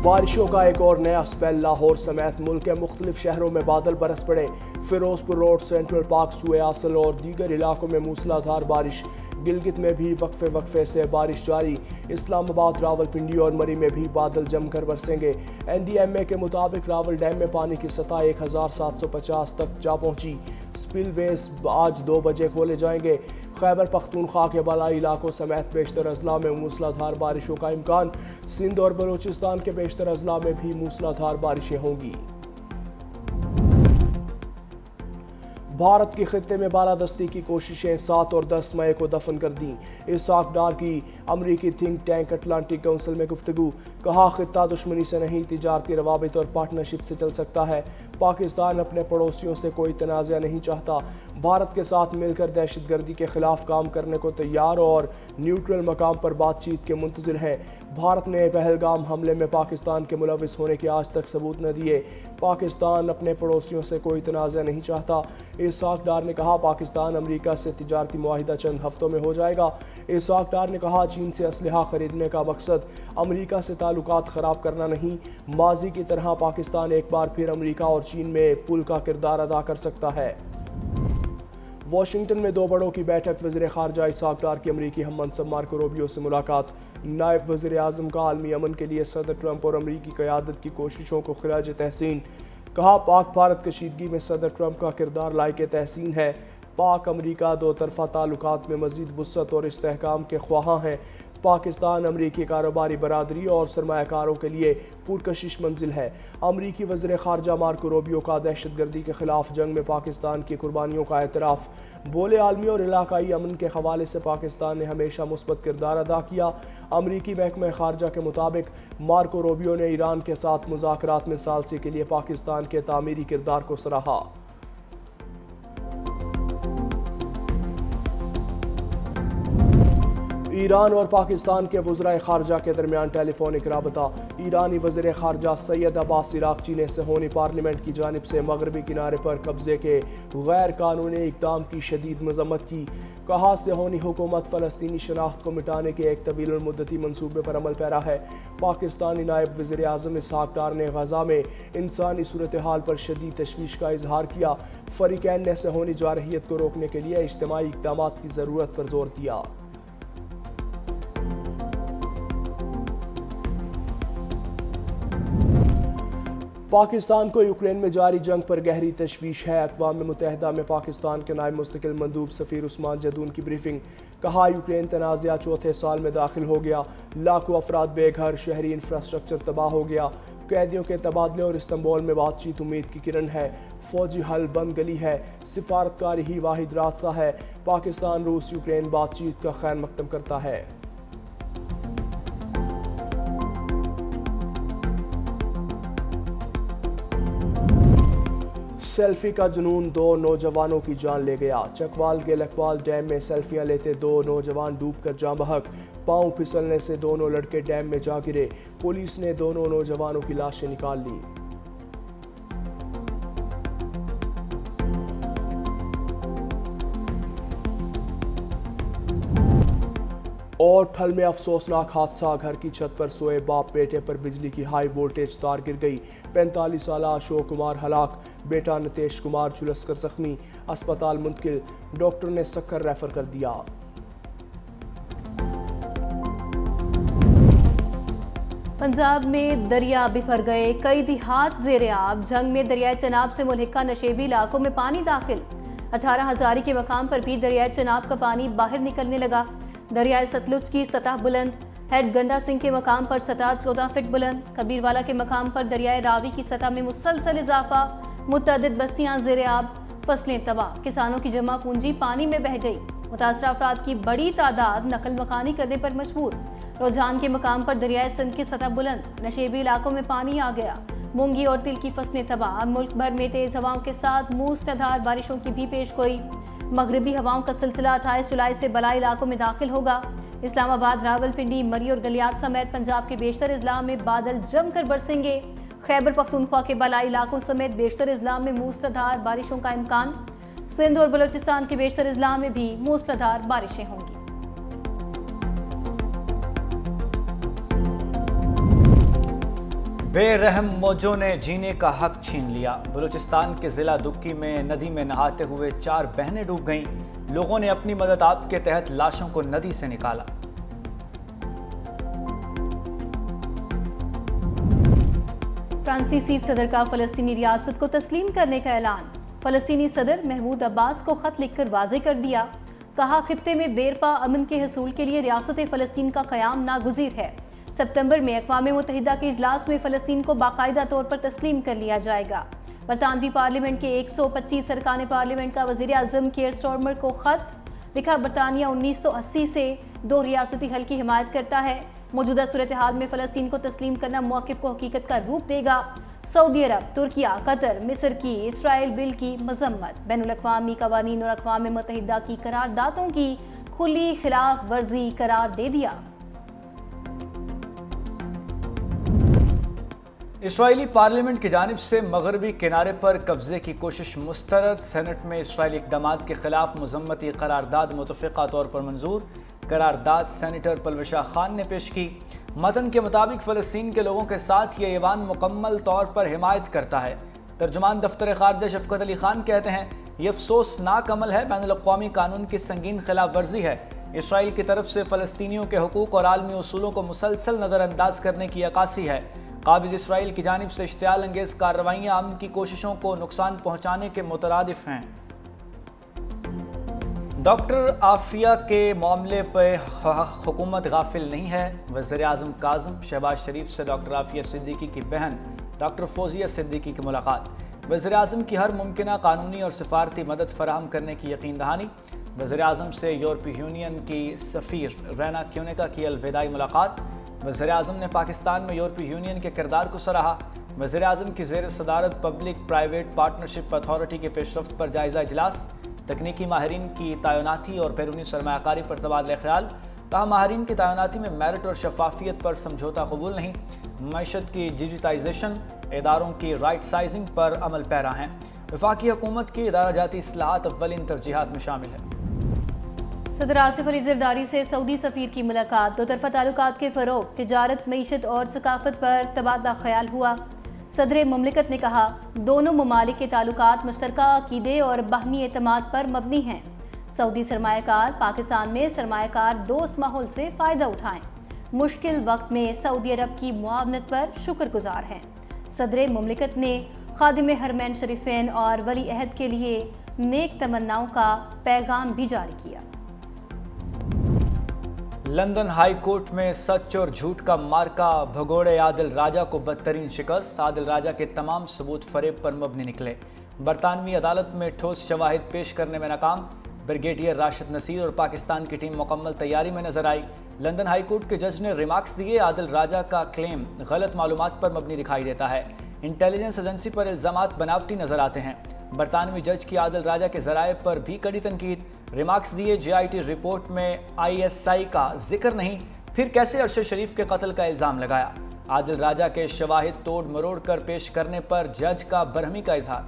بارشوں کا ایک اور نیا اسپیل، لاہور سمیت ملک کے مختلف شہروں میں بادل برس پڑے۔ فیروزپور روڈ، سینٹرل پارک، سوئے اصل اور دیگر علاقوں میں موسلادھار بارش۔ گلگت میں بھی وقفے سے بارش جاری۔ اسلام آباد، راولپنڈی اور مری میں بھی بادل جم کر برسیں گے۔ این ڈی ایم اے کے مطابق راول ڈیم میں پانی کی سطح 1750 تک جا پہنچی۔ سپل ویز آج 2 بجے کھولے جائیں گے۔ خیبر پختونخوا کے بالائی علاقوں سمیت بیشتر اضلاع میں موسلادھار بارشوں کا امکان۔ سندھ اور بلوچستان کے بیشتر اضلاع میں بھی موسلادھار بارشیں ہوں گی۔ بھارت کے خطے میں بالادستی کی کوششیں 7 اور 10 مئی کو دفن کر دیں۔ اسحاق ڈار کی امریکی تھنک ٹینک اٹلانٹک کونسل میں گفتگو۔ کہا خطہ دشمنی سے نہیں، تجارتی روابط اور پارٹنرشپ سے چل سکتا ہے۔ پاکستان اپنے پڑوسیوں سے کوئی تنازع نہیں چاہتا۔ بھارت کے ساتھ مل کر دہشت گردی کے خلاف کام کرنے کو تیار اور نیوٹرل مقام پر بات چیت کے منتظر ہے۔ بھارت نے پہلگام حملے میں پاکستان کے ملوث ہونے کے آج تک ثبوت نہ دیے۔ پاکستان اپنے پڑوسیوں سے کوئی تنازع نہیں چاہتا۔ اسحاق ڈار نے کہا پاکستان امریکہ سے تجارتی معاہدہ چند ہفتوں میں ہو جائے گا۔ اسحاق ڈار نے کہا چین سے اسلحہ خریدنے کا مقصد امریکہ سے تعلقات خراب کرنا نہیں، ماضی کی طرح پاکستان ایک بار پھر امریکہ اور چین میں پل کا کردار ادا کر سکتا ہے۔ واشنگٹن میں 2 بڑوں کی بیٹھک، وزیر خارجہ اسحاق ڈار کی امریکی ہم منصب مارکو روبیو سے ملاقات۔ نائب وزیر اعظم کا عالمی امن کے لیے صدر ٹرمپ اور امریکی قیادت کی کوششوں کو خراج تحسین۔ کہا پاک بھارت کشیدگی میں صدر ٹرمپ کا کردار لائق تحسین ہے۔ پاک امریکہ 2 طرفہ تعلقات میں مزید وسعت اور استحکام کے خواہاں ہیں۔ پاکستان امریکی کاروباری برادری اور سرمایہ کاروں کے لیے پرکشش منزل ہے۔ امریکی وزیر خارجہ مارکو روبیو کا دہشت گردی کے خلاف جنگ میں پاکستان کی قربانیوں کا اعتراف۔ بولے عالمی اور علاقائی امن کے حوالے سے پاکستان نے ہمیشہ مثبت کردار ادا کیا۔ امریکی محکمہ خارجہ کے مطابق مارکو روبیو نے ایران کے ساتھ مذاکرات میں ثالثی کے لیے پاکستان کے تعمیری کردار کو سراہا۔ ایران اور پاکستان کے وزرائے خارجہ کے درمیان ٹیلی فونک رابطہ۔ ایرانی وزیر خارجہ سید عباس عراقچی نے صہیونی پارلیمنٹ کی جانب سے مغربی کنارے پر قبضے کے غیر قانونی اقدام کی شدید مذمت کی۔ کہا صہیونی حکومت فلسطینی شناخت کو مٹانے کے ایک طویل المدتی منصوبے پر عمل پیرا ہے۔ پاکستانی نائب وزیر اعظم اسحاق ڈار نے غزہ میں انسانی صورتحال پر شدید تشویش کا اظہار کیا۔ فریقین نے صہیونی جارحیت کو روکنے کے لیے اجتماعی اقدامات کی ضرورت پر زور دیا۔ پاکستان کو یوکرین میں جاری جنگ پر گہری تشویش ہے۔ اقوام متحدہ میں پاکستان کے نائب مستقل مندوب سفیر عثمان جدون کی بریفنگ۔ کہا یوکرین تنازعہ 4تھے سال میں داخل ہو گیا، لاکھوں افراد بے گھر، شہری انفراسٹرکچر تباہ ہو گیا۔ قیدیوں کے تبادلے اور استنبول میں بات چیت امید کی کرن ہے۔ فوجی حل بند گلی ہے، سفارتکاری ہی واحد راستہ ہے۔ پاکستان روس یوکرین بات چیت کا خیر مقدم کرتا ہے۔ سیلفی کا جنون 2 نوجوانوں کی جان لے گیا۔ چکوال کے لکھوال ڈیم میں سیلفیاں لیتے 2 نوجوان ڈوب کر جاں بحق۔ پاؤں پھسلنے سے دونوں لڑکے ڈیم میں جا گرے۔ پولیس نے دونوں نوجوانوں کی لاشیں نکال لیں۔ اور ٹھل میں افسوسناک حادثہ، گھر کی چھت پر سوئے باپ بیٹے پر بجلی کی ہائی وولٹیج تار گر گئی۔ 45 سالہ اشوک کمار ہلاک، بیٹا نتیش کمار جھلس کر زخمی، اسپتال منتقل، ڈاکٹر نے سکھر ریفر کر دیا۔ پنجاب میں دریا بفر گئے، کئی دیہات زیر آب۔ جنگ میں دریائے چناب سے ملحقہ نشیبی علاقوں میں پانی داخل۔ 18 ہزاری کے مقام پر بھی دریائے چناب کا پانی باہر نکلنے لگا۔ دریائے ستلج کی سطح بلند، ہیڈ گنڈا سنگھ کے مقام پر سطح 14 فٹ بلند۔ کبیروالا کے مقام پر دریائے راوی کی سطح میں مسلسل اضافہ، متعدد بستیاں زیر آب، فصلیں تباہ، کسانوں کی جمع پونجی پانی میں بہہ گئی۔ متاثرہ افراد کی بڑی تعداد نقل مکانی کرنے پر مجبور۔ روجان کے مقام پر دریائے سندھ کی سطح بلند، نشیبی علاقوں میں پانی آ گیا، مونگی اور تل کی فصلیں تباہ۔ ملک بھر میں تیز ہواؤں کے ساتھ موسلادھار بارشوں کی بھی پیش گوئی۔ مغربی ہواؤں کا سلسلہ 28 جولائی سے بالائی علاقوں میں داخل ہوگا۔ اسلام آباد، راولپنڈی، مری اور گلیات سمیت پنجاب کے بیشتر اضلاع میں بادل جم کر برسیں گے۔ خیبر پختونخوا کے بالائی علاقوں سمیت بیشتر اضلاع میں موسلادھار بارشوں کا امکان۔ سندھ اور بلوچستان کے بیشتر اضلاع میں بھی موسلادھار بارشیں ہوں گی۔ بے رحم موجوں نے جینے کا حق چھین لیا۔ بلوچستان کے ضلع دکی میں ندی میں نہاتے ہوئے 4 بہنیں ڈوب گئیں۔ لوگوں نے اپنی مدد آپ کے تحت لاشوں کو ندی سے نکالا۔ فرانسیسی صدر کا فلسطینی ریاست کو تسلیم کرنے کا اعلان۔ فلسطینی صدر محمود عباس کو خط لکھ کر واضح کر دیا۔ کہا خطے میں دیرپا امن کے حصول کے لیے ریاست فلسطین کا قیام ناگزیر ہے۔ ستمبر میں اقوام متحدہ کے اجلاس میں فلسطین کو باقاعدہ طور پر تسلیم کر لیا جائے گا۔ برطانوی پارلیمنٹ کے 125 ارکان پارلیمنٹ کا وزیر اعظم کیئر سٹارمر کو خط لکھا۔ برطانیہ 1980 سے 2 ریاستی حل کی حمایت کرتا ہے۔ موجودہ صورتحال میں فلسطین کو تسلیم کرنا موقف کو حقیقت کا روپ دے گا۔ سعودی عرب، ترکیہ، قطر، مصر کی اسرائیل بل کی مذمت۔ بین الاقوامی قوانین اور اقوام متحدہ کی قراردادوں کی کھلی خلاف ورزی قرار دے دیا۔ اسرائیلی پارلیمنٹ کی جانب سے مغربی کنارے پر قبضے کی کوشش مسترد۔ سینٹ میں اسرائیلی اقدامات کے خلاف مذمتی قرارداد متفقہ طور پر منظور۔ قرارداد سینیٹر پلوشا خان نے پیش کی۔ متن کے مطابق فلسطین کے لوگوں کے ساتھ یہ ایوان مکمل طور پر حمایت کرتا ہے۔ ترجمان دفتر خارجہ شفقت علی خان کہتے ہیں، یہ افسوسناک عمل ہے، بین الاقوامی قانون کی سنگین خلاف ورزی ہے۔ اسرائیل کی طرف سے فلسطینیوں کے حقوق اور عالمی اصولوں کو مسلسل نظر انداز کرنے کی عکاسی ہے۔ قابض اسرائیل کی جانب سے اشتعال انگیز کارروائیاں امن کی کوششوں کو نقصان پہنچانے کے مترادف ہیں۔ ڈاکٹر عافیہ کے معاملے پہ حکومت غافل نہیں ہے۔ وزیر اعظم کاظم شہباز شریف سے ڈاکٹر عافیہ صدیقی کی بہن ڈاکٹر فوزیہ صدیقی کی ملاقات۔ وزیر اعظم کی ہر ممکنہ قانونی اور سفارتی مدد فراہم کرنے کی یقین دہانی۔ وزیر اعظم سے یورپی یونین کی سفیر رینا کیونیکا کی الوداعی ملاقات۔ وزیر اعظم نے پاکستان میں یورپی یونین کے کردار کو سراہا۔ وزیر اعظم کی زیر صدارت پبلک پرائیویٹ پارٹنرشپ اتھارٹی کے پیش رفت پر جائزہ اجلاس۔ تکنیکی ماہرین کی تعیناتی اور بیرونی سرمایہ کاری پر تبادلہ خیال۔ کہا ماہرین کی تعیناتی میں میرٹ اور شفافیت پر سمجھوتہ قبول نہیں۔ معیشت کی ڈیجیٹائزیشن، اداروں کی رائٹ سائزنگ پر عمل پیرا ہیں۔ وفاقی حکومت کی ادارہ جاتی اصلاحات اولین ترجیحات میں شامل ہے۔ صدر آصف علی زرداری سے سعودی سفیر کی ملاقات۔ دو طرفہ تعلقات کے فروغ، تجارت، معیشت اور ثقافت پر تبادلہ خیال ہوا۔ صدر مملکت نے کہا دونوں ممالک کے تعلقات مشترکہ عقیدے اور باہمی اعتماد پر مبنی ہیں۔ سعودی سرمایہ کار پاکستان میں سرمایہ کار دوست ماحول سے فائدہ اٹھائیں۔ مشکل وقت میں سعودی عرب کی معاونت پر شکر گزار ہیں۔ صدر مملکت نے خادم حرمین شریفین اور ولی عہد کے لیے نیک تمناؤں کا پیغام بھی جاری کیا۔ لندن ہائی کورٹ میں سچ اور جھوٹ کا مارکا، بھگوڑے عادل راجہ کو بدترین شکست۔ عادل راجہ کے تمام ثبوت فریب پر مبنی نکلے۔ برطانوی عدالت میں ٹھوس شواہد پیش کرنے میں ناکام۔ بریگیڈیئر راشد نصیر اور پاکستان کی ٹیم مکمل تیاری میں نظر آئی۔ لندن ہائی کورٹ کے جج نے ریمارکس دیے۔ عادل راجہ کا کلیم غلط معلومات پر مبنی دکھائی دیتا ہے۔ انٹیلیجنس ایجنسی پر الزامات بناوٹی نظر آتے ہیں۔ برطانوی جج کی عادل راجہ کے ذرائع پر بھی کڑی تنقید۔ ریمارکس دیے، JIT رپورٹ میں ISI کا ذکر نہیں، پھر کیسے ارشد شریف کے قتل کا الزام لگایا۔ عادل راجہ کے شواہد توڑ مروڑ کر پیش کرنے پر جج کا برہمی کا اظہار۔